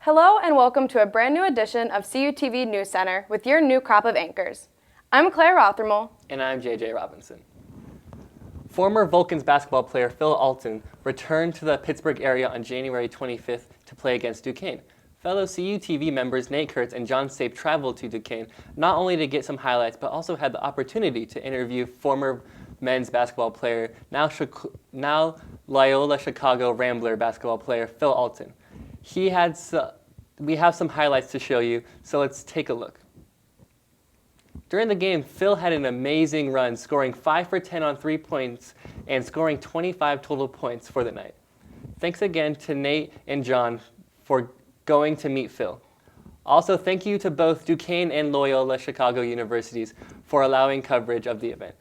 Hello and welcome to a brand new edition of CUTV Newscenter with your new crop of anchors. I'm Claire ROTHERMEL. And I'm JJ Robinson. Former Vulcans basketball player Phil ALSTON returned to the Pittsburgh area on January 25th to play against Duquesne. Fellow CUTV members Nate Kurtz and John Sape traveled to Duquesne not only to get some highlights, but also had the opportunity to interview former men's basketball player, now Loyola Chicago Rambler basketball player Phil ALSTON. We have some highlights to show you, so let's take a look. During the game, Phil had an amazing run, scoring 5 for 10 on 3 points and scoring 25 total points for the night. Thanks again to Nate and John for going to meet Phil. Also, thank you to both Duquesne and Loyola Chicago Universities for allowing coverage of the event.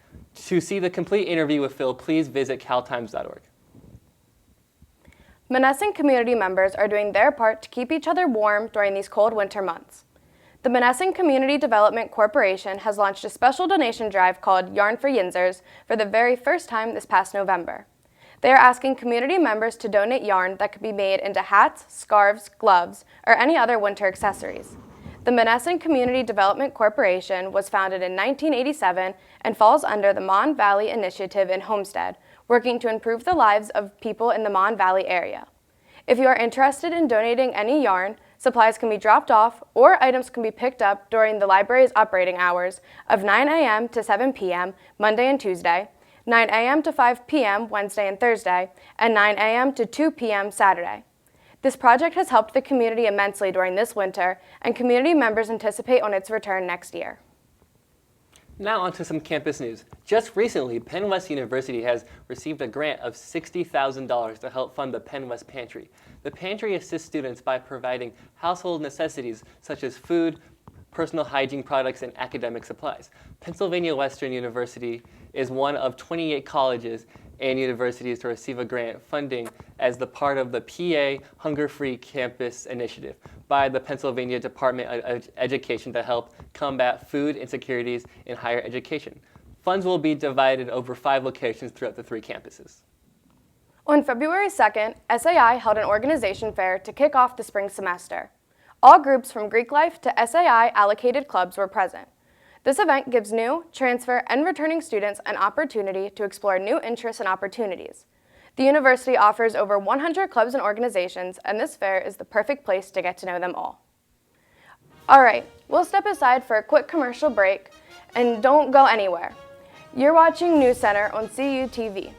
To see the complete interview with Phil, please visit caltimes.org. Monessen community members are doing their part to keep each other warm during these cold winter months. The Monessen Community Development Corporation has launched a special donation drive called Yarn for YINZERS for the very first time this past November. They are asking community members to donate yarn that could be made into hats, scarves, gloves, or any other winter accessories. The Monessen Community Development Corporation was founded in 1987 and falls under the Mon Valley Initiative in Homestead, working to improve the lives of people in the Mon Valley area. If you are interested in donating any yarn, supplies can be dropped off or items can be picked up during the library's operating hours of 9 a.m. to 7 p.m. Monday and Tuesday, 9 a.m. to 5 p.m. Wednesday and Thursday, and 9 a.m. to 2 p.m. Saturday. This project has helped the community immensely during this winter, and community members anticipate on its return next year. Now on to some campus news. Just recently, Penn West University has received a grant of $60,000 to help fund the Penn West Pantry. The pantry assists students by providing household necessities such as food, personal hygiene products, and academic supplies. Pennsylvania Western University is one of 28 colleges and universities to receive a grant funding as the part of the PA Hunger-Free Campus Initiative by the Pennsylvania Department of Education to help combat food insecurities in higher education. Funds will be divided over 5 locations throughout the 3 campuses. On February 2nd, SAI held an organization fair to kick off the spring semester. All groups from Greek life to SAI allocated clubs were present. This event gives new, transfer, and returning students an opportunity to explore new interests and opportunities. The university offers over 100 clubs and organizations, and this fair is the perfect place to get to know them all. All right, we'll step aside for a quick commercial break, and don't go anywhere. You're watching Newscenter on CUTV.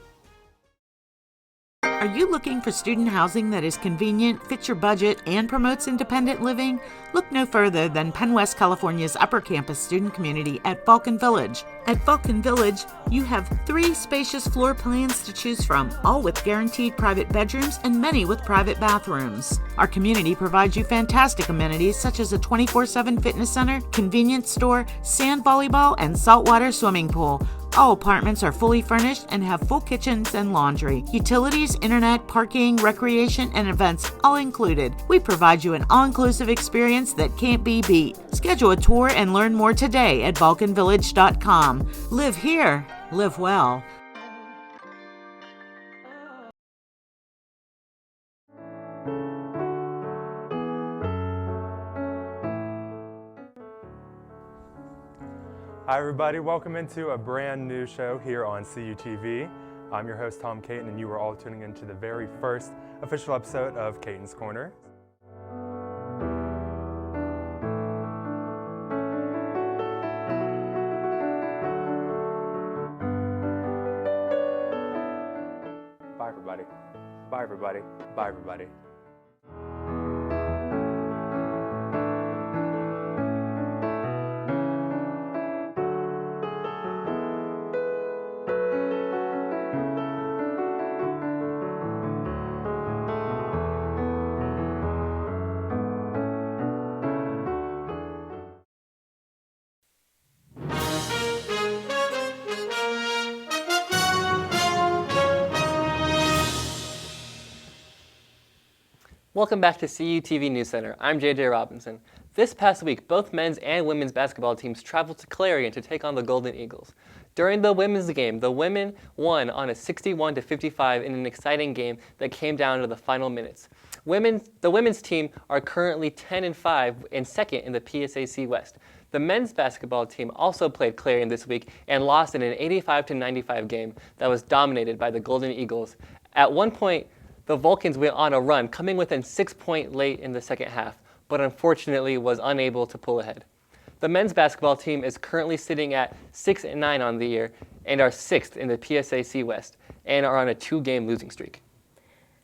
Are you looking for student housing that is convenient, fits your budget, and promotes independent living? Look no further than Penn West California's upper campus student community at Vulcan Village. At Vulcan Village, you have 3 spacious floor plans to choose from, all with guaranteed private bedrooms and many with private bathrooms. Our community provides you fantastic amenities such as a 24/7 fitness center, convenience store, sand volleyball, and saltwater swimming pool. All apartments are fully furnished and have full kitchens and laundry. Utilities, internet, parking, recreation, and events all included. We provide you an all-inclusive experience that can't be beat. Schedule a tour and learn more today at vulcanvillage.com. Live here. Live well. Hi everybody, welcome into a brand new show here on CUTV. I'm your host Tom Caton, and you are all tuning into the very first official episode of Caton's Corner. Bye everybody. Bye everybody. Bye everybody. Welcome back to CUTV News Center. I'm JJ Robinson. This past week, both men's and women's basketball teams traveled to Clarion to take on the Golden Eagles. During the women's game, the women won on a 61-55 in an exciting game that came down to the final minutes. The women's team are currently 10-5 and second in the PSAC West. The men's basketball team also played Clarion this week and lost in an 85-95 game that was dominated by the Golden Eagles. At one point, the Vulcans went on a run, coming within 6 points late in the second half, but unfortunately was unable to pull ahead. The men's basketball team is currently sitting at 6-9 on the year and are 6th in the PSAC West and are on a 2-game losing streak.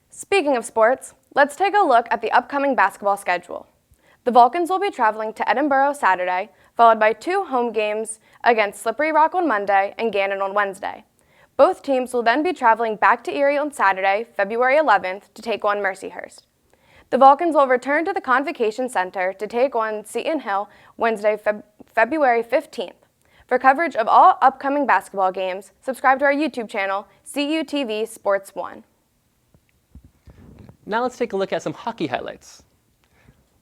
Speaking of sports, let's take a look at the upcoming basketball schedule. The Vulcans will be traveling to Edinburgh Saturday, followed by 2 home games against Slippery Rock on Monday and Gannon on Wednesday. Both teams will then be traveling back to Erie on Saturday, February 11th, to take on Mercyhurst. The Vulcans will return to the Convocation Center to take on Seton Hill Wednesday, February 15th. For coverage of all upcoming basketball games, subscribe to our YouTube channel, CUTV Sports 1. Now let's take a look at some hockey highlights.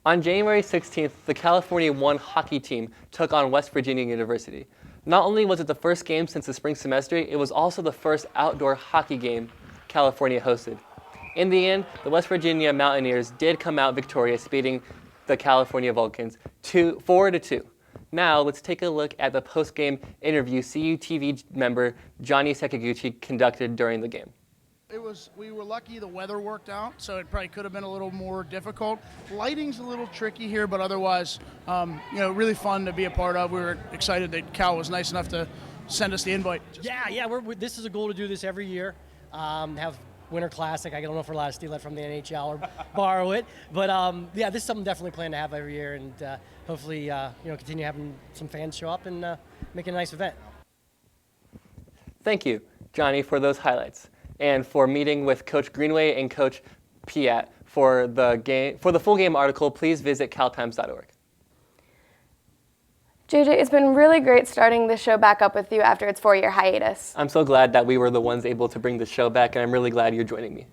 On January 16th, the California 1 hockey team took on West Virginia University. Not only was it the first game since the spring semester, it was also the first outdoor hockey game California hosted. In the end, the West Virginia Mountaineers did come out victorious, beating the California Vulcans 4-2. Now, let's take a look at the post-game interview CUTV member Johnny Sekiguchi conducted during the game. We were lucky the weather worked out, so it probably could have been a little more difficult. Lighting's a little tricky here, but otherwise, really fun to be a part of. We were excited that Cal was nice enough to send us the invite. This is a goal to do this every year. Have Winter Classic. I don't know if we're allowed to steal it from the NHL or borrow it, but this is something definitely plan to have every year, and hopefully, continue having some fans show up and make it a nice event. Thank you, Johnny, for those highlights, and for meeting with Coach Greenway and Coach Piat. For the full game article, please visit caltimes.org. JJ, it's been really great starting the show back up with you after its 4-year hiatus. I'm so glad that we were the ones able to bring the show back, and I'm really glad you're joining me.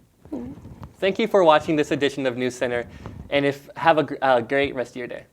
Thank you for watching this edition of Newscenter, and have a great rest of your day.